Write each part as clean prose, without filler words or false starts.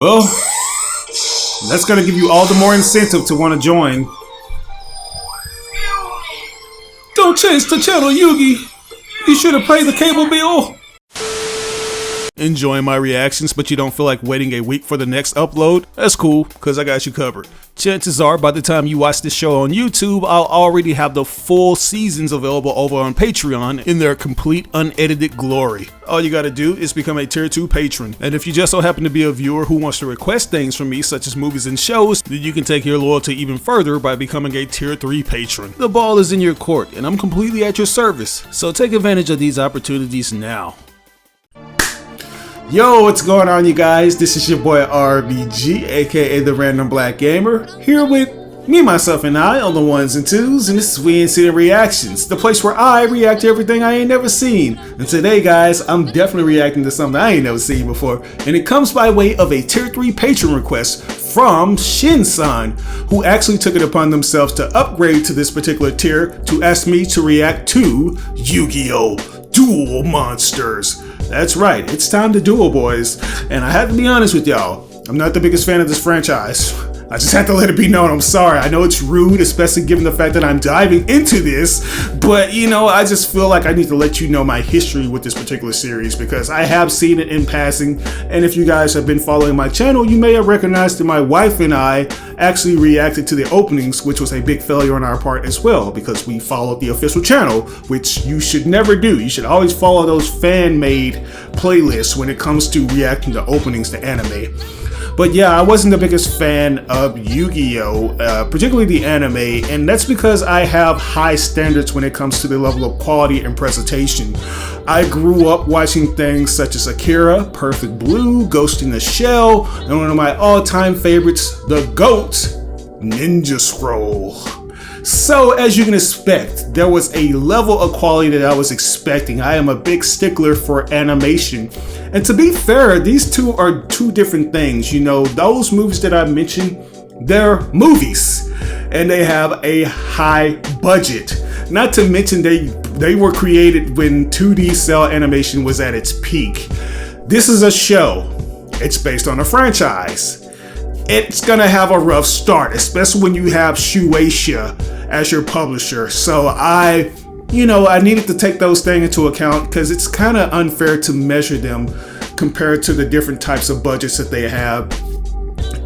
Well, that's gonna give you all the more incentive to want to join. Don't change the channel, Yugi. You should have paid the cable bill. Enjoying my reactions, but you don't feel like waiting a week for the next upload? That's cool, because I got you covered. Chances are, by the time you watch this show on YouTube, I'll already have the full seasons available over on Patreon in their complete unedited glory. All you gotta do is become a tier 2 patron. And if you just so happen to be a viewer who wants to request things from me, such as movies and shows, then you can take your loyalty even further by becoming a tier 3 patron. The ball is in your court, and I'm completely at your service. So take advantage of these opportunities now. Yo, what's going on, you guys? This is your boy RBG, aka the Random Black Gamer, here with me, myself, and I on the ones and twos, and this is We Ain't Seen Reactions, the place where I react to everything I ain't never seen. And today, guys, I'm definitely reacting to something I ain't never seen before, and it comes by way of a tier 3 patron request from Shinan, who actually took it upon themselves to upgrade to this particular tier to ask me to react to Yu-Gi-Oh! Duel Monsters. That's right, it's time to duel, boys. And I have to be honest with y'all, I'm not the biggest fan of this franchise. I just have to let it be known, I'm sorry. I know it's rude, especially given the fact that I'm diving into this, but you know, I just feel like I need to let you know my history with this particular series because I have seen it in passing, and if you guys have been following my channel, you may have recognized that my wife and I actually reacted to the openings, which was a big failure on our part as well because we followed the official channel, which you should never do. You should always follow those fan-made playlists when it comes to reacting to openings to anime. But yeah, I wasn't the biggest fan of Yu-Gi-Oh!, particularly the anime, and that's because I have high standards when it comes to the level of quality and presentation. I grew up watching things such as Akira, Perfect Blue, Ghost in the Shell, and one of my all-time favorites, the GOAT, Ninja Scroll. So, as you can expect, there was a level of quality that I was expecting. I am a big stickler for animation. And to be fair, these two are two different things. You know, those movies that I mentioned, they're movies. And they have a high budget. Not to mention they were created when 2D cell animation was at its peak. This is a show. It's based on a franchise. It's gonna have a rough start, especially when you have Shueisha as your publisher. So I needed to take those things into account because it's kind of unfair to measure them compared to the different types of budgets that they have.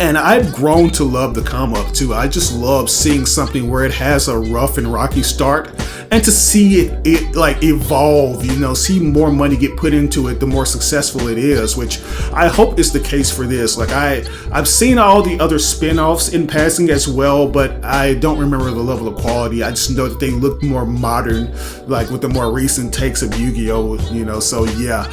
And I've grown to love the come up too. I just love seeing something where it has a rough and rocky start and to see it like evolve, see more money get put into it the more successful it is, which I hope is the case for this. Like I've seen all the other spin-offs in passing as well, but I don't remember the level of quality. I just know that they look more modern, like with the more recent takes of Yu-Gi-Oh, so yeah.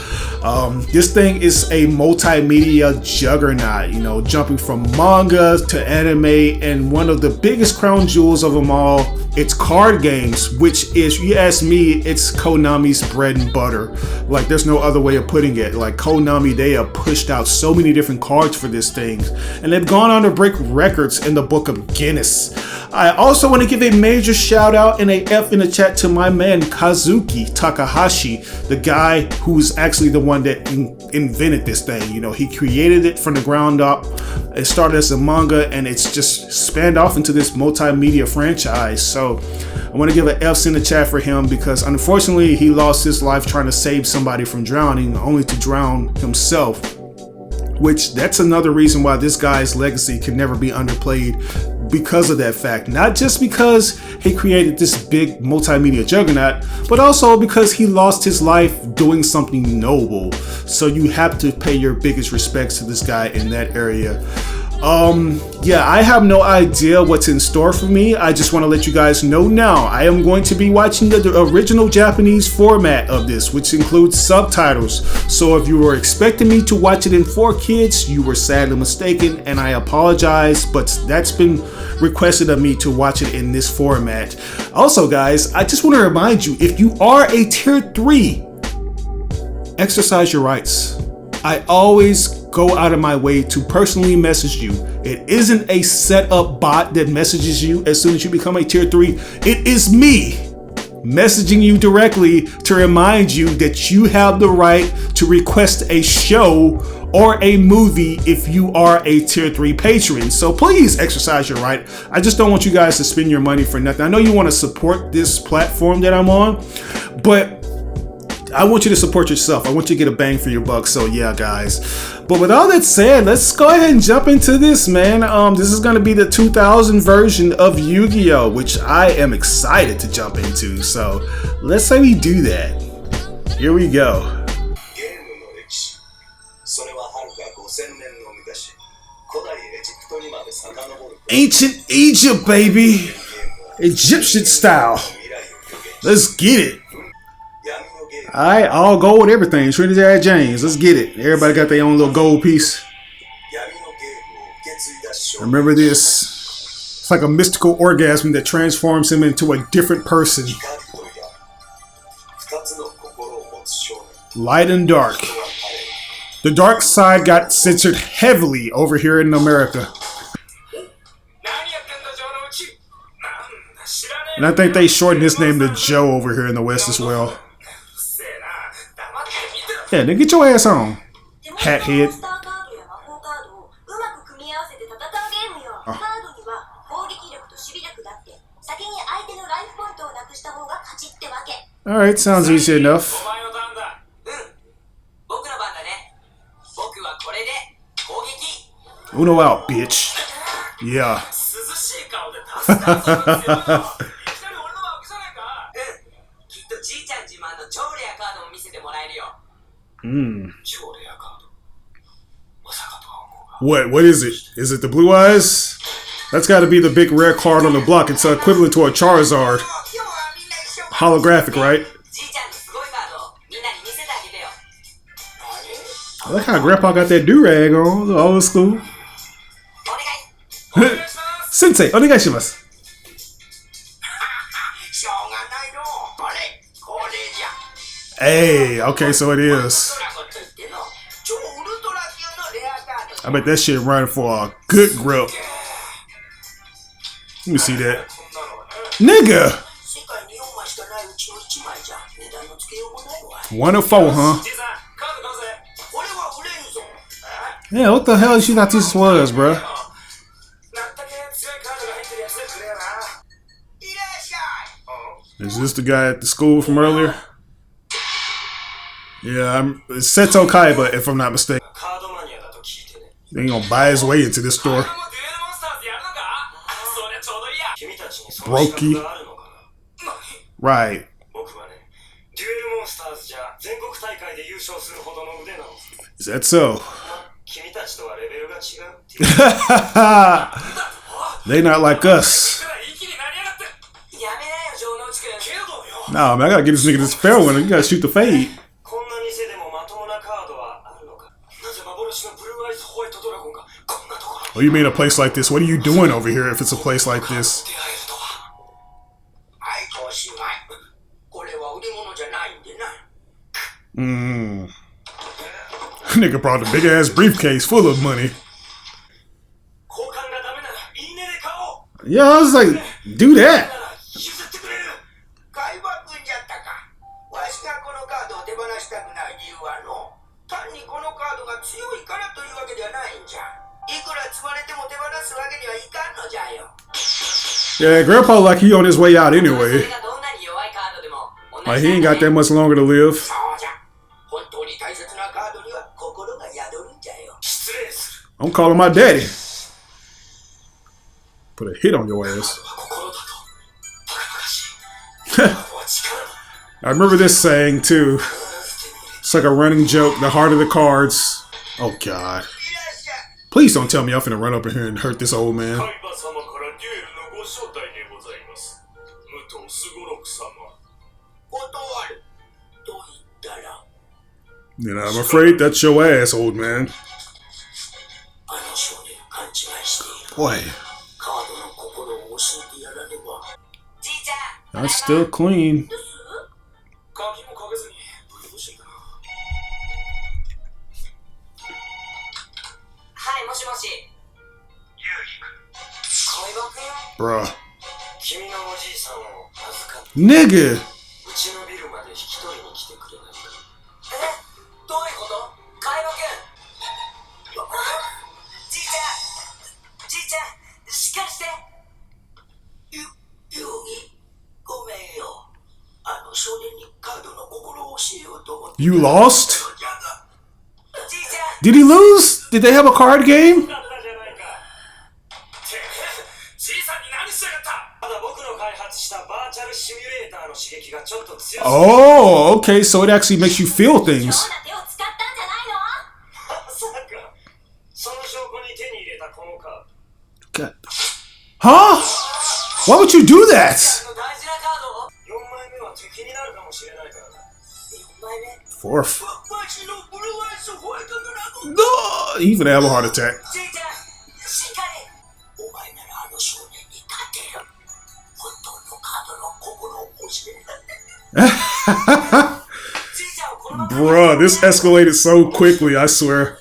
This thing is a multimedia juggernaut, jumping from manga to anime, and one of the biggest crown jewels of them all, it's card games, which is, you ask me, it's Konami's bread and butter. Like there's no other way of putting it. Like Konami, they have pushed out so many different cards for this thing, and they've gone on to break records in the book of Guinness. I also want to give a major shout out and a F in the chat to my man Kazuki Takahashi, the guy who's actually the one that invented this thing. He created it from the ground up. It started as a manga and it's just spanned off into this multimedia franchise. So I want to give an F in the chat for him because unfortunately he lost his life trying to save somebody from drowning, only to drown himself. Which that's another reason why this guy's legacy can never be underplayed because of that fact. Not just because he created this big multimedia juggernaut, but also because he lost his life doing something noble. So you have to pay your biggest respects to this guy in that area. Yeah, I have no idea what's in store for me. I just want to let you guys know now. I am going to be watching the original Japanese format of this, which includes subtitles. So if you were expecting me to watch it in 4Kids, you were sadly mistaken, and I apologize, but that's been requested of me to watch it in this format. Also, guys, I just want to remind you, if you are a tier 3, exercise your rights. I always go out of my way to personally message you. It isn't a set up bot that messages you as soon as you become a tier 3. It is me. messaging you directly to remind you that you have the right to request a show or a movie if you are a tier 3 patron. So please exercise your right. I just don't want you guys to spend your money for nothing. I know you want to support this platform that I'm on, but I want you to support yourself. I want you to get a bang for your buck. So yeah, guys. But with all that said, let's go ahead and jump into this, man. This is going to be the 2000 version of Yu-Gi-Oh, which I am excited to jump into. So let's say we do that. Here we go. Ancient Egypt, baby. Egyptian style. Let's get it. Alright, all gold, everything. Trinidad James. Let's get it. Everybody got their own little gold piece. Remember this. It's like a mystical orgasm that transforms him into a different person. Light and dark. The dark side got censored heavily over here in America. And I think they shortened his name to Joe over here in the West as well. Yeah, then get your ass on, hat head. Alright, sounds easy enough. Uno out, bitch. Yeah. What is it? Is it the blue eyes? That's got to be the big rare card on the block. It's equivalent to a Charizard. Holographic, right? I like how Grandpa got that do-rag on. Old school. Sensei, onegaishimasu. Hey, okay, so it is. I bet that shit running for a good grip. Let me see that. Nigga! 104, huh? Yeah, what the hell did she thought this was, bro? Is this the guy at the school from earlier? Yeah, it's Seto Kaiba, if I'm not mistaken. They ain't gonna buy his way into this store. Brokey. Right. Is that so? They not like us. Nah, man, I gotta get this nigga this fair one. You gotta shoot the fade. What do you mean a place like this? What are you doing over here if it's a place like this? Nigga brought a big ass briefcase full of money. Yeah, I was like, do that. Yeah, Grandpa like he on his way out anyway. Like he ain't got that much longer to live. I'm calling my daddy. Put a hit on your ass. I remember this saying too. It's like a running joke. The heart of the cards. Oh God. Please don't tell me I'm finna run up in here and hurt this old man. You know, I'm afraid that's your ass, old man. Boy. That's still clean. Bruh. Nigga. You lost? Did he lose? Did they have a card game? Oh, okay, so it actually makes you feel things. God. Huh? Why would you do that? Fourth. No, he even have a heart attack. Bruh, this escalated so quickly, I swear.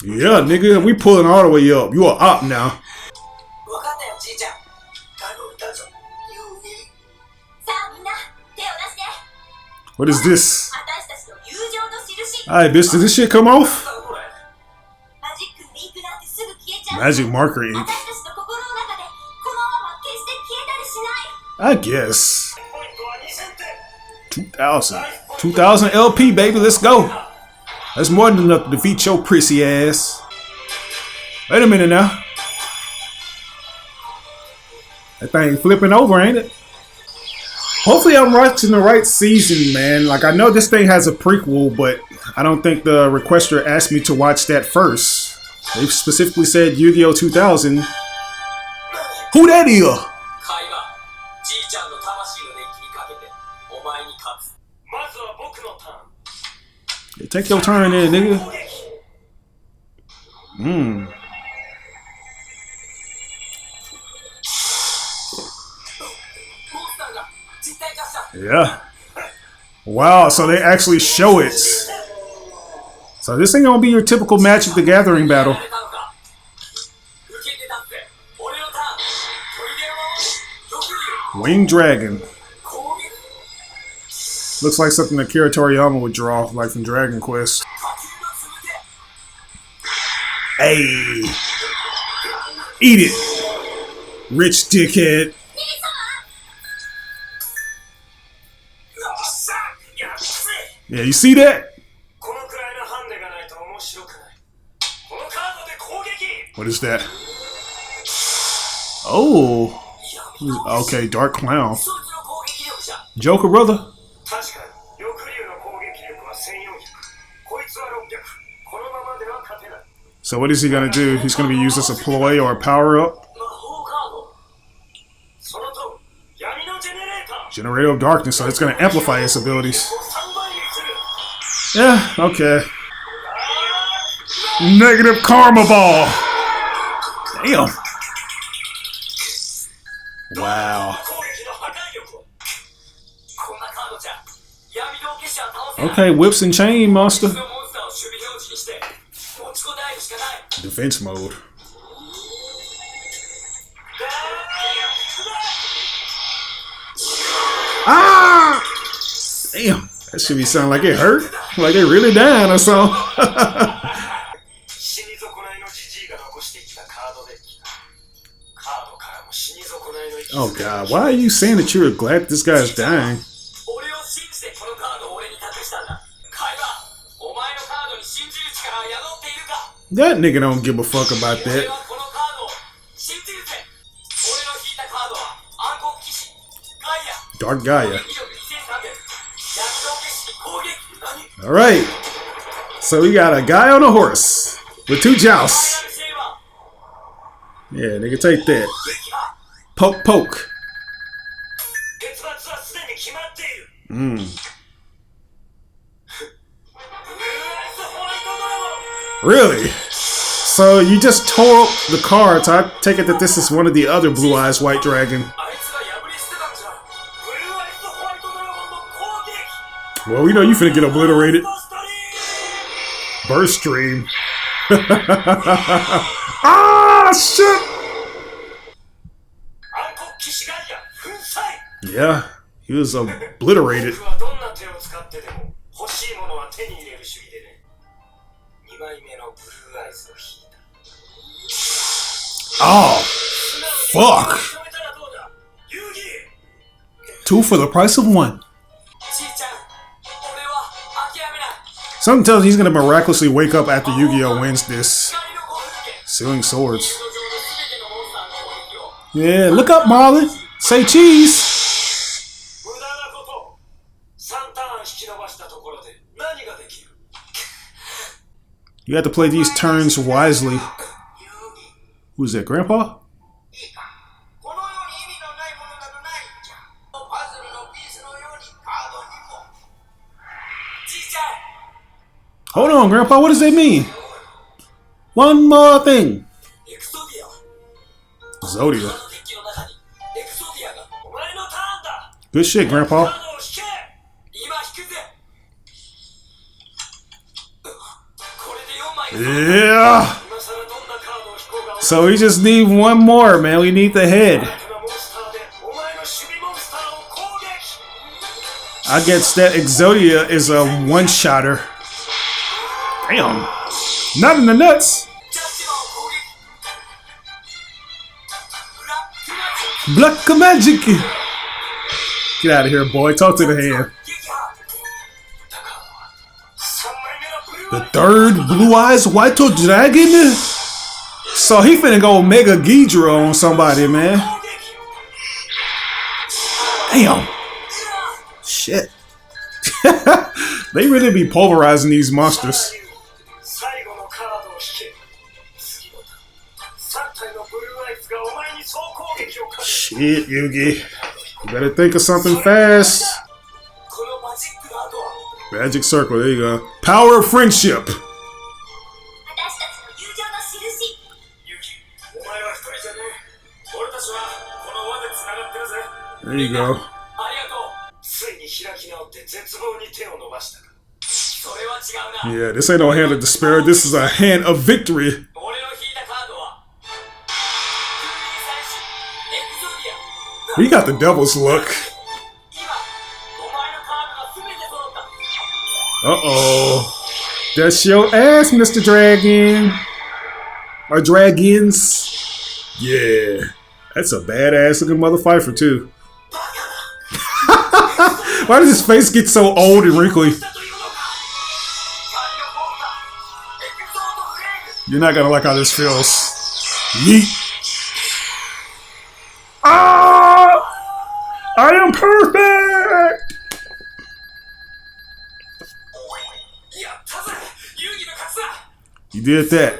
Yeah, nigga, we pulling all the way up. You are up now. What is this? Alright, bitch, did this shit come off? Magic marker ink. I guess. 2,000. 2,000 LP, baby, let's go. That's more than enough to defeat your prissy ass. Wait a minute now. That thing flipping over, ain't it? Hopefully I'm watching the right season, man. Like, I know this thing has a prequel, but I don't think the requester asked me to watch that first. They specifically said Yu-Gi-Oh! 2000. Who that is? Yeah, take your turn there, nigga. Yeah. Wow, so they actually show it. So this ain't gonna be your typical Magic the Gathering battle. Winged Dragon. Looks like something that Akira Toriyama would draw, like from Dragon Quest. Hey. Eat it. Rich dickhead. Yeah, you see that? What is that? Oh. Okay, Dark Clown. Joker, brother. So what is he gonna do? He's gonna be used as a ploy or a power up? Generator of Darkness, so it's gonna amplify his abilities. Yeah, okay. Negative Karma Ball. Damn. Wow. Okay, Whips and Chain Monster. Defense mode. Ah! Damn. That should be sounding like it hurt. Like they really dying or something. Oh god, why are you saying that you're glad this guy's dying? That nigga don't give a fuck about that. Dark Gaia. Alright. So we got a guy on a horse with two jousts. Yeah, nigga, take that. Poke, poke. Really? So you just tore up the cards. I take it that this is one of the other Blue Eyes White Dragon. Well, we know you finna get obliterated. Burst Stream. Ah, shit! Yeah, he was obliterated. Oh, fuck. 2 for the price of 1. Something tells me he's gonna miraculously wake up after Yu-Gi-Oh wins this. Sealing swords. Yeah, look up, Marlon. Say cheese. You have to play these turns wisely. Who's that, Grandpa? Hold on, Grandpa, what does that mean? One more thing. Zodia. Good shit, Grandpa. Yeah. So we just need one more, man. We need the head. I guess that Exodia is a one-shotter. Damn. Not in the nuts. Black magic. Get out of here, boy. Talk to the hand. The third Blue Eyes White-Toed Dragon? So he finna go Mega Ghidra on somebody, man. Damn. Shit. They really be pulverizing these monsters. Shit, Yugi. You better think of something fast. Magic circle, there you go. Power of friendship. There you go. Yeah, this ain't no hand of despair. This is a hand of victory. He got the devil's look. Uh-oh. That's your ass, Mr. Dragon. Or dragons. Yeah. That's a badass looking mother fighter too. Why does his face get so old and wrinkly? You're not gonna like how this feels. Yeet. Ah! I am perfect! You did that.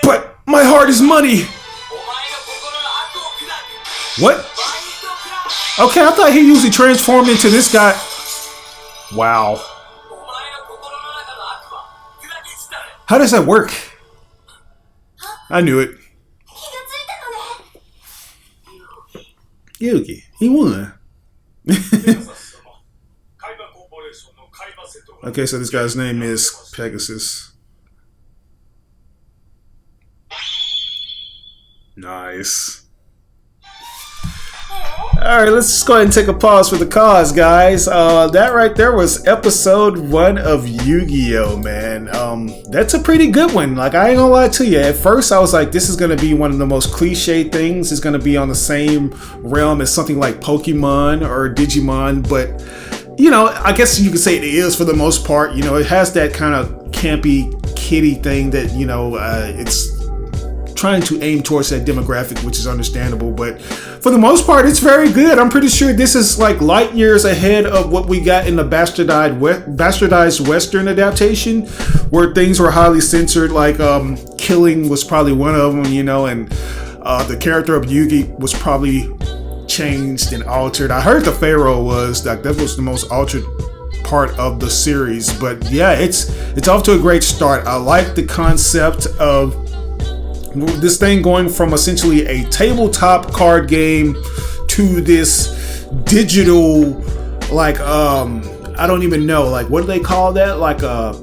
But my heart is money. What? Okay, I thought he usually transformed into this guy. Wow. How does that work? I knew it. Yugi, he won. Okay, so this guy's name is Pegasus. Nice. Alright, let's just go ahead and take a pause for the cause, guys. That right there was episode 1 of Yu-Gi-Oh, man. That's a pretty good one. Like, I ain't gonna lie to you. At first, I was like, this is gonna be one of the most cliche things. It's gonna be on the same realm as something like Pokemon or Digimon, but you know, I guess you could say it is for the most part. You know, it has that kind of campy kiddie thing that, you know, it's trying to aim towards that demographic, which is understandable, but for the most part, it's very good. I'm pretty sure this is like light years ahead of what we got in the bastardized Western adaptation, where things were highly censored, like killing was probably one of them, you know, and the character of Yugi was probably changed and altered. I heard the Pharaoh was like, that was the most altered part of the series, but yeah, it's off to a great start. I like the concept of this thing going from essentially a tabletop card game to this digital like I don't even know, like what do they call that? Like a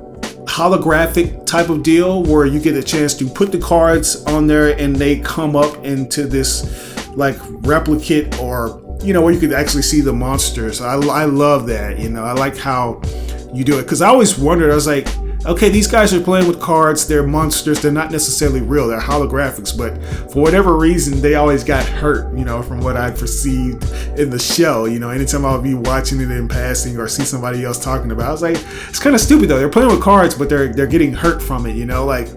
holographic type of deal where you get a chance to put the cards on there and they come up into this like replicate, or you know, where you could actually see the monsters. I love that, you know. I like how you do it, because I always wondered, I was like, okay, these guys are playing with cards, they're monsters, they're not necessarily real, they're holographics, but for whatever reason, they always got hurt, you know, from what I perceived in the show. You know, anytime I would be watching it in passing or see somebody else talking about it, I was like, it's kind of stupid though. They're playing with cards, but they're getting hurt from it, you know, like,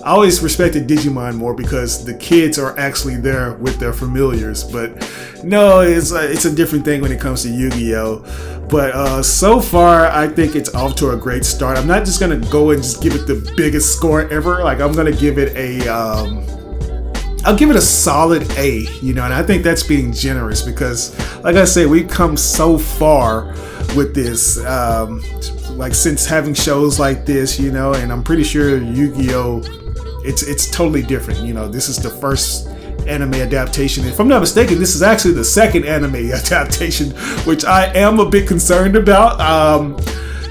I always respected Digimon more because the kids are actually there with their familiars, but no, it's a different thing when it comes to Yu-Gi-Oh! But so far, I think it's off to a great start. I'm not just gonna go and just give it the biggest score ever. Like, I'm gonna give it a, I'll give it a solid A, you know, and I think that's being generous because, like I say, we've come so far with this, like since having shows like this, you know, and I'm pretty sure Yu-Gi-Oh! It's totally different. You know, this is the first anime adaptation. If I'm not mistaken, this is actually the second anime adaptation, which I am a bit concerned about.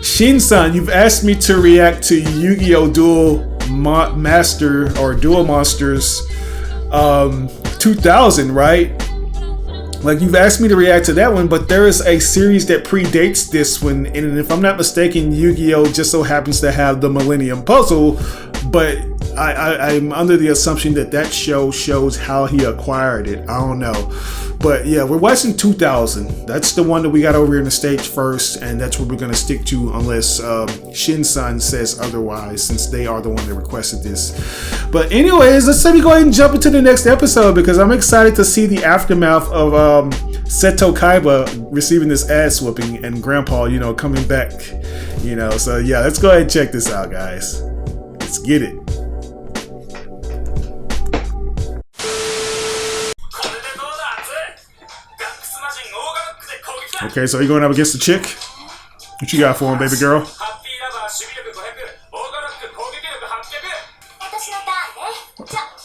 Shin-san, you've asked me to react to Yu-Gi-Oh! Duel Monsters 2000, right? Like, you've asked me to react to that one, but there is a series that predates this one, and if I'm not mistaken, Yu-Gi-Oh! Just so happens to have the Millennium Puzzle, but I'm under the assumption that that show shows how he acquired it. I don't know. But yeah, we're watching 2000. That's the one that we got over here in the States first, and that's what we're going to stick to unless Shin-san says otherwise, since they are the one that requested this. But anyways, let's go ahead and jump into the next episode, because I'm excited to see the aftermath of Seto Kaiba receiving this ass whooping and Grandpa, you know, coming back. You know, so yeah, let's go ahead and check this out, guys. Let's get it. Okay, so you going up against the chick? What you got for him, baby girl?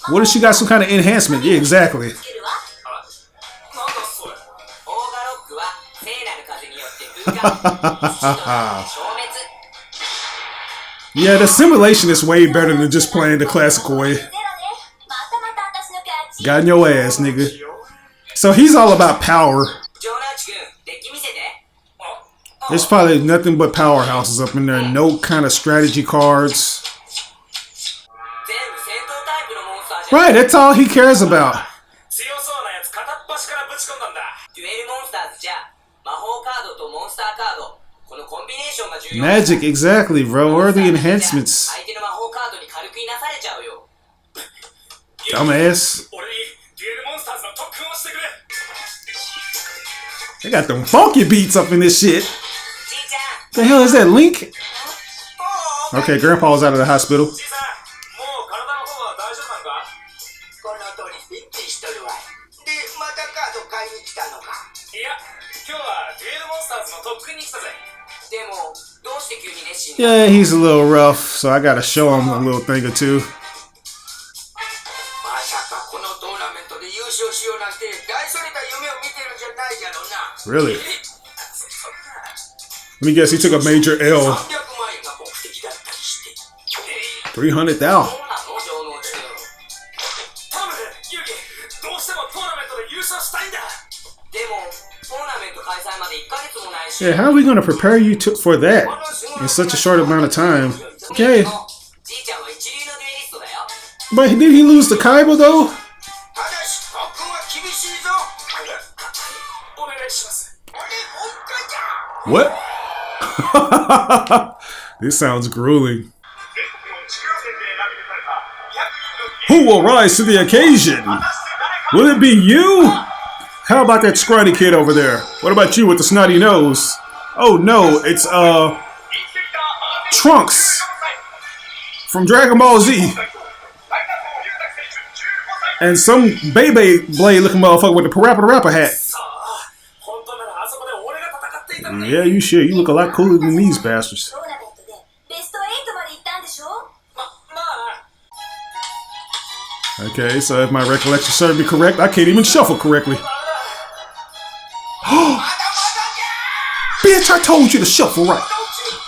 What if she got some kind of enhancement? Yeah, exactly. Yeah, the simulation is way better than just playing the classical way. Got in your ass, nigga. So he's all about power. There's probably nothing but powerhouses up in there. No kind of strategy cards. Right, that's all he cares about. Magic, exactly, bro. Where are the enhancements? Dumbass. They got them funky beats up in this shit. The hell is that, Link? Okay, Grandpa's out of the hospital. Yeah, he's a little rough, so I gotta show him a little thing or two. Really? Let me guess, he took a major L. 300,000. Yeah, how are we going to prepare you for that in such a short amount of time? Okay. But did he lose to Kaiba though? What? This sounds grueling. Who will rise to the occasion? Will it be you? How about that scrawny kid over there? What about you with the snotty nose? Oh no, it's Trunks from Dragon Ball Z. And some Beyblade looking motherfucker with the Parappa hat. Yeah, you should. You look a lot cooler than these bastards. Okay, so if my recollection serves me correct, I can't even shuffle correctly. Bitch, I told you to shuffle right.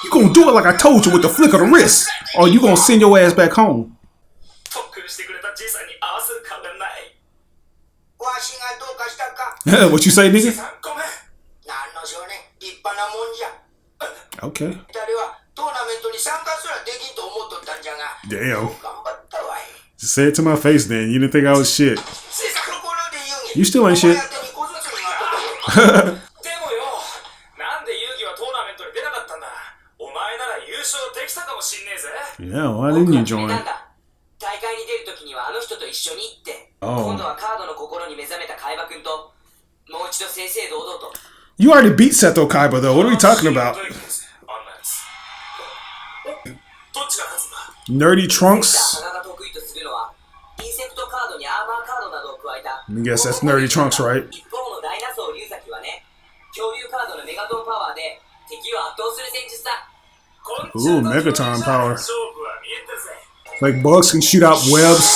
You gonna do it like I told you with the flick of the wrist, or you gonna send your ass back home. What you say, nigga? Okay. Damn. Just say it to my face then. You didn't think I was shit. You still ain't shit. Yeah, why didn't you join? Oh. You already beat Seto Kaiba though. What are we talking about? Nerdy Trunks? I guess that's Nerdy Trunks, right? Ooh, Megaton power. Like bugs can shoot out webs.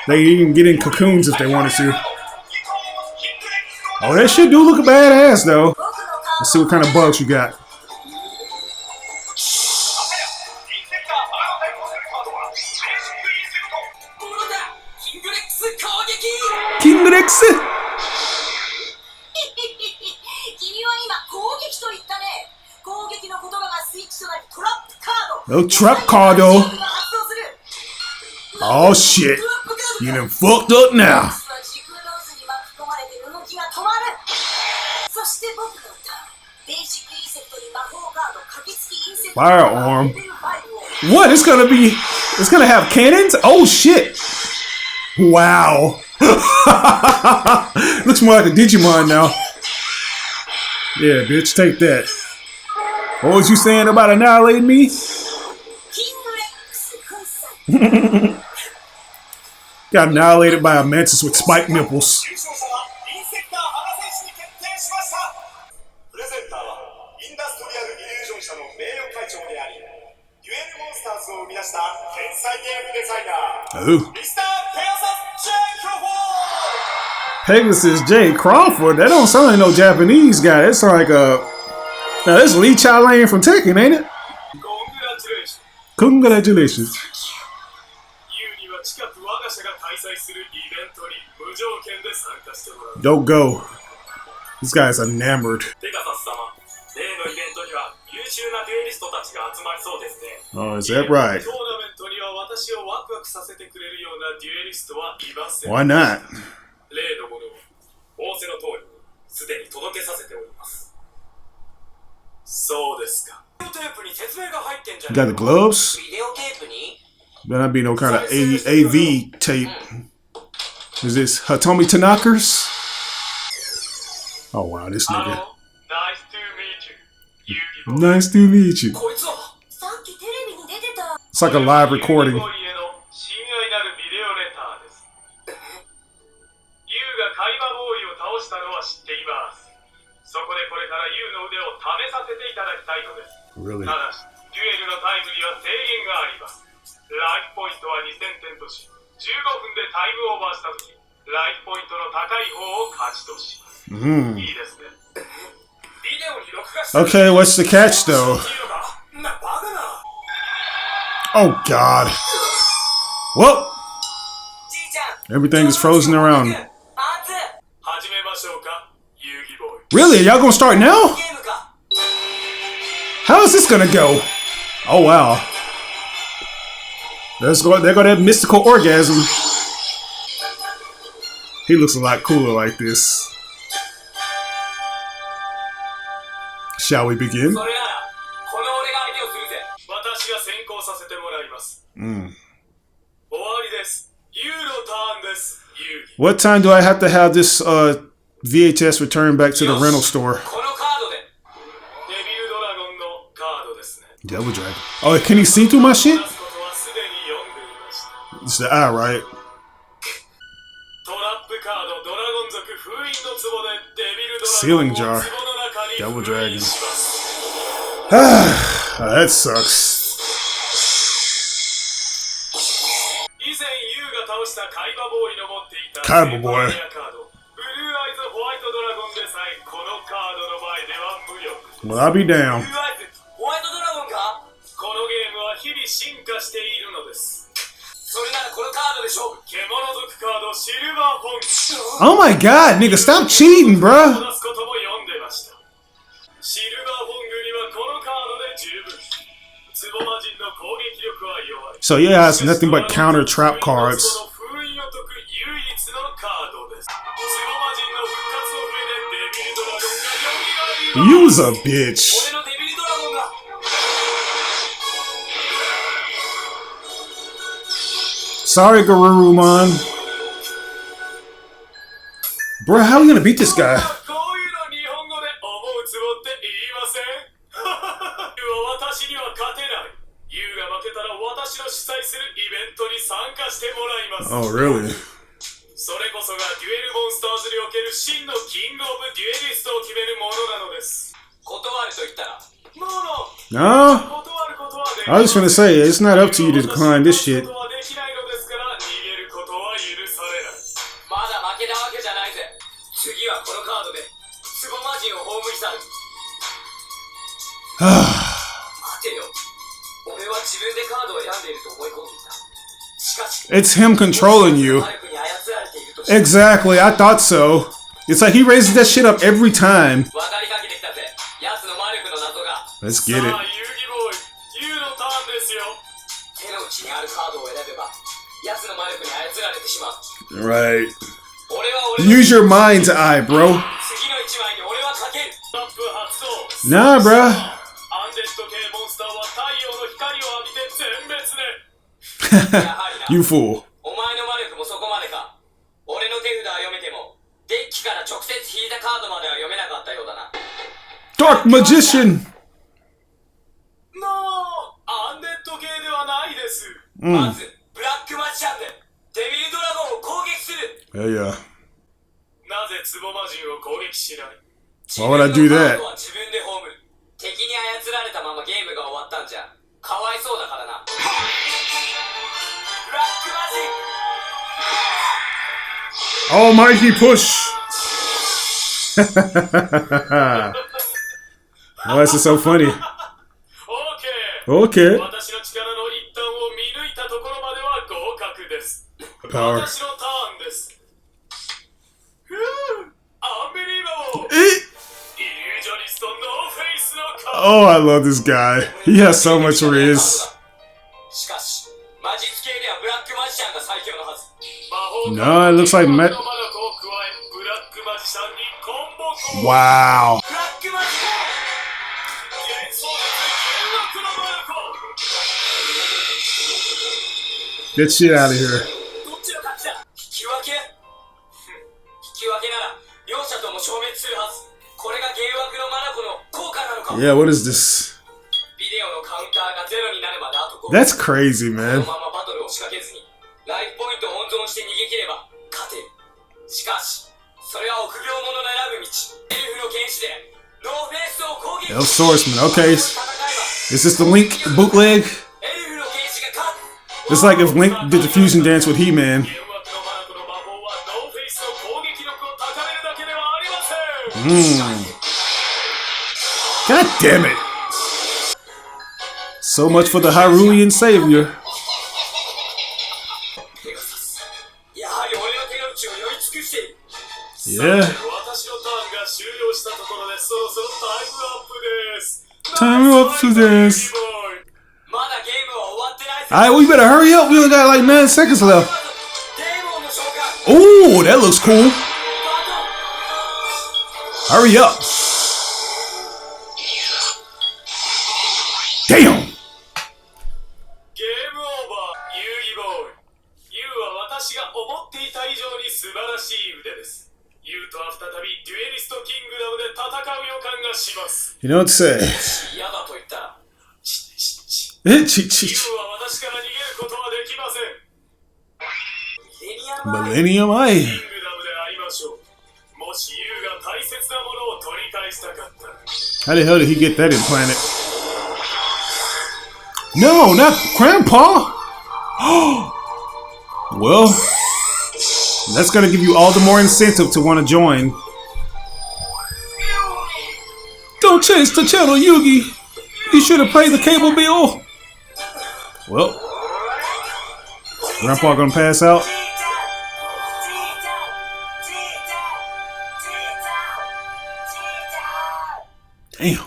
They even get in cocoons if they wanted to. Oh, that shit do look badass though. Let's see what kind of bugs you got. King Rex. No trap card though. Oh shit. You done fucked up now. Firearm. What? It's gonna have cannons? Oh shit. Wow. Looks more like a Digimon now. Yeah, bitch, take that. What was you saying about annihilating me? Got annihilated by a mantis with spiked nipples. Ooh. Pegasus J. Crawford? That don't sound like no Japanese guy. That sound like a... Now, this Lee Cha-Lane from Tekken, ain't it? Congratulations. Don't go. This guy's enamored. Oh, is that right? Why not? You got the gloves? Better not be no kind of AV tape. Is this Hitomi Tanaka's? Oh wow, this nigga. Nice to meet you. It's like a live recording. Really? Okay, what's the catch though? Oh god. Whoa! Everything is frozen around. Really? Y'all gonna start now? How is this gonna go? Oh wow. There go that mystical orgasm. He looks a lot cooler like this. Shall we begin? What time do I have to have this VHS returned back to the rental store? Devil Dragon. Oh, can he see through my shit? It's the eye, right? Ceiling jar. Devil Dragon. That sucks. Kaiba boy. Well, I'll be down. Oh my god, nigga, stop cheating, bruh. So yeah, it's nothing but counter trap cards. You's a bitch. Sorry, Garurumon. Bro, how are we gonna beat this guy? Oh, really? No? I was just gonna say, it's not up to you to decline this shit. It's him controlling you. Exactly, I thought so. It's like he raises that shit up every time. Let's get it. Right. Use your mind's eye, bro. Nah, bruh. You fool. Dark Magician. Hell yeah. Why would I do that? Almighty push. Oh, this is so funny. Okay. Power. Oh, I love this guy. He has so much riz. No, it looks like wow. Get shit out of here. Yeah, what is this? That's crazy, man. El Swordsman, okay. Is this the Link bootleg? It's like if Link did the fusion dance with He-Man. God damn it. So much for the Hyrulean savior. Yeah. Time up for this. Alright, we better hurry up. We only got like 9 seconds left. Ooh, that looks cool. Hurry up. Damn. You know what to say. Millennium Eye. How the hell did he get that implanted? No, not Grandpa. Well, that's gonna give you all the more incentive to want to join. Don't Change the channel, Yugi. You should have paid the cable bill. Well, Grandpa gonna pass out. Damn.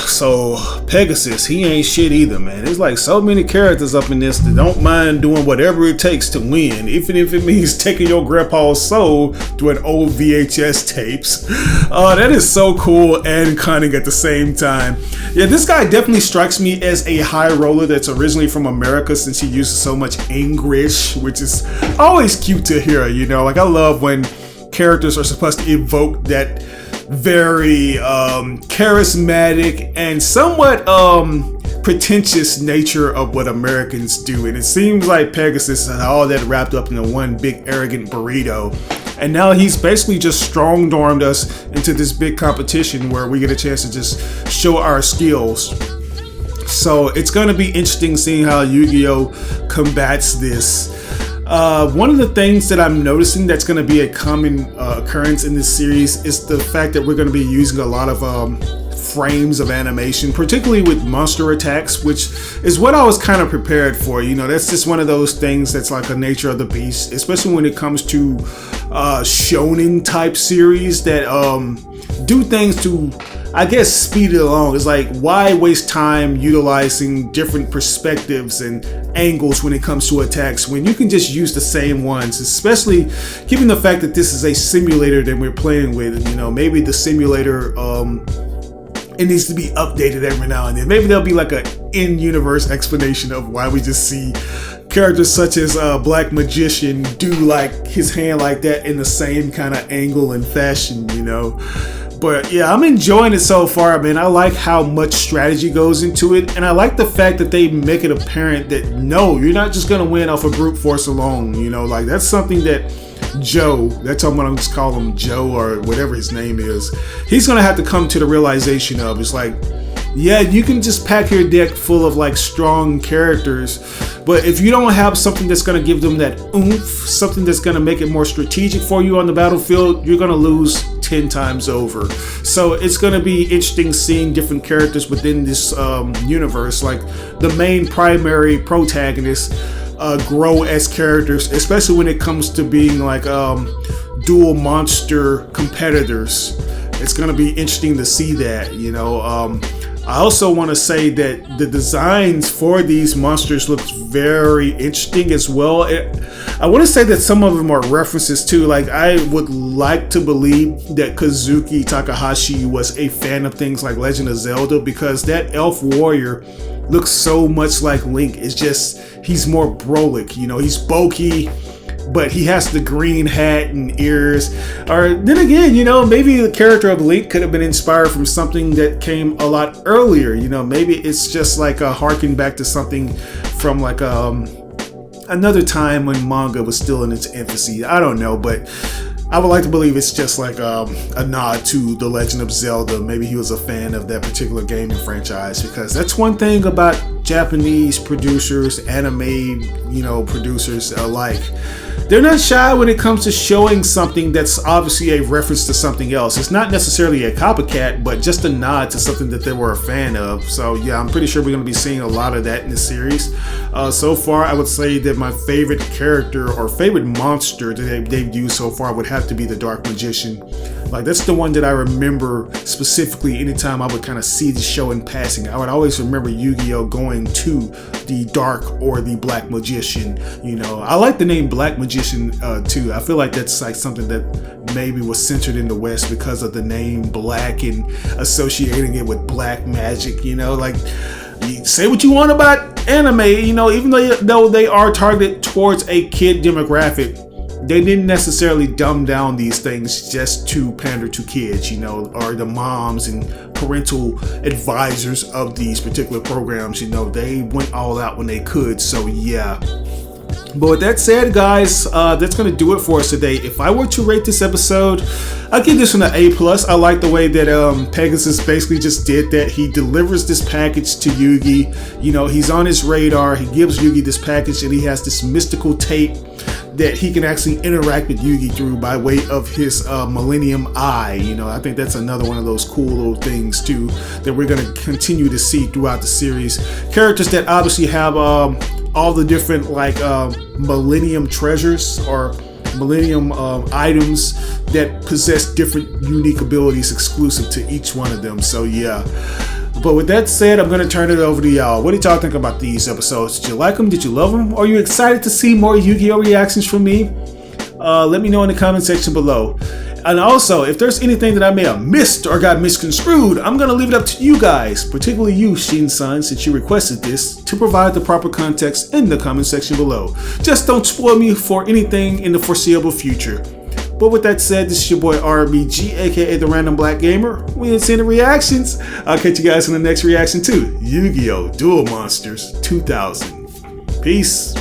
So Pegasus, he ain't shit either, man. There's like so many characters up in this that don't mind doing whatever it takes to win, even if it means taking your grandpa's soul through an old VHS tapes. That is so cool and cunning at the same time. Yeah, this guy definitely strikes me as a high roller that's originally from America, since he uses so much English, which is always cute to hear, you know. Like, I love when characters are supposed to evoke that very charismatic and somewhat pretentious nature of what Americans do, and it seems like Pegasus had all that wrapped up into one big arrogant burrito, and now he's basically just strong-armed us into this big competition where we get a chance to just show our skills. So it's going to be interesting seeing how Yu-Gi-Oh! Combats this. One of the things that I'm noticing that's going to be a common occurrence in this series is the fact that we're going to be using a lot of frames of animation, particularly with monster attacks, which is what I was kind of prepared for. You know, that's just one of those things that's like a nature of the beast, especially when it comes to shonen type series that do things to, I guess, speed it along. It's like, why waste time utilizing different perspectives and angles when it comes to attacks when you can just use the same ones, especially given the fact that this is a simulator that we're playing with. You know, maybe the simulator, it needs to be updated every now and then. Maybe there'll be like a in-universe explanation of why we just see characters such as Black Magician do like his hand like that in the same kind of angle and fashion, you know. But yeah, I'm enjoying it so far, man. I like how much strategy goes into it, and I like the fact that they make it apparent that no, you're not just gonna win off of brute force alone. You know, like that's something that Joe, that's what I'm gonna just call him, Joe or whatever his name is, he's gonna have to come to the realization of. It's like, yeah, you can just pack your deck full of like strong characters, but if you don't have something that's going to give them that oomph, something that's going to make it more strategic for you on the battlefield, you're going to lose 10 times over. So it's going to be interesting seeing different characters within this universe, like the main primary protagonists grow as characters, especially when it comes to being like dual monster competitors. It's going to be interesting to see that, you know. I also want to say that the designs for these monsters looks very interesting as well. I want to say that some of them are references to, like, I would like to believe that Kazuki Takahashi was a fan of things like Legend of Zelda, because that elf warrior looks so much like Link. It's just, he's more brolic, you know, he's bulky, but he has the green hat and ears. Or then again, you know, maybe the character of Link could have been inspired from something that came a lot earlier. You know, maybe it's just like a harking back to something from like another time when manga was still in its infancy. I don't know, but I would like to believe it's just like a nod to The Legend of Zelda. Maybe he was a fan of that particular gaming franchise, because that's one thing about Japanese producers, anime, you know, producers alike. They're not shy when it comes to showing something that's obviously a reference to something else. It's not necessarily a copycat, but just a nod to something that they were a fan of. So yeah, I'm pretty sure we're going to be seeing a lot of that in this series. So far, I would say that my favorite character or favorite monster that they've used so far would have to be the Dark Magician. Like, that's the one that I remember specifically anytime I would kind of see the show in passing. I would always remember Yu-Gi-Oh! Going to the Dark or the Black Magician. You know, I like the name Black Magician too. I feel like that's like something that maybe was centered in the West because of the name Black and associating it with black magic. You know, like, you say what you want about anime, you know, even though they are targeted towards a kid demographic, they didn't necessarily dumb down these things just to pander to kids, you know, or the moms and parental advisors of these particular programs. You know, they went all out when they could. So yeah. But with that said, guys, that's going to do it for us today. If I were to rate this episode, I'll give this one an A+. I like the way that Pegasus basically just did that. He delivers this package to Yugi. You know, he's on his radar. He gives Yugi this package, and he has this mystical tape that he can actually interact with Yugi through by way of his Millennium Eye. You know, I think that's another one of those cool little things too that we're going to continue to see throughout the series. Characters that obviously have all the different like Millennium treasures or Millennium items that possess different unique abilities exclusive to each one of them. So yeah. But with that said, I'm going to turn it over to y'all. What did y'all think about these episodes? Did you like them? Did you love them? Are you excited to see more Yu-Gi-Oh! Reactions from me? Let me know in the comment section below. And also, if there's anything that I may have missed or got misconstrued, I'm going to leave it up to you guys, particularly you, Shin-san, since you requested this, to provide the proper context in the comment section below. Just don't spoil me for anything in the foreseeable future. But with that said, this is your boy RBG, aka the Random Black Gamer. We ain't seeing the reactions. I'll catch you guys in the next reaction to Yu-Gi-Oh! Duel Monsters 2000. Peace.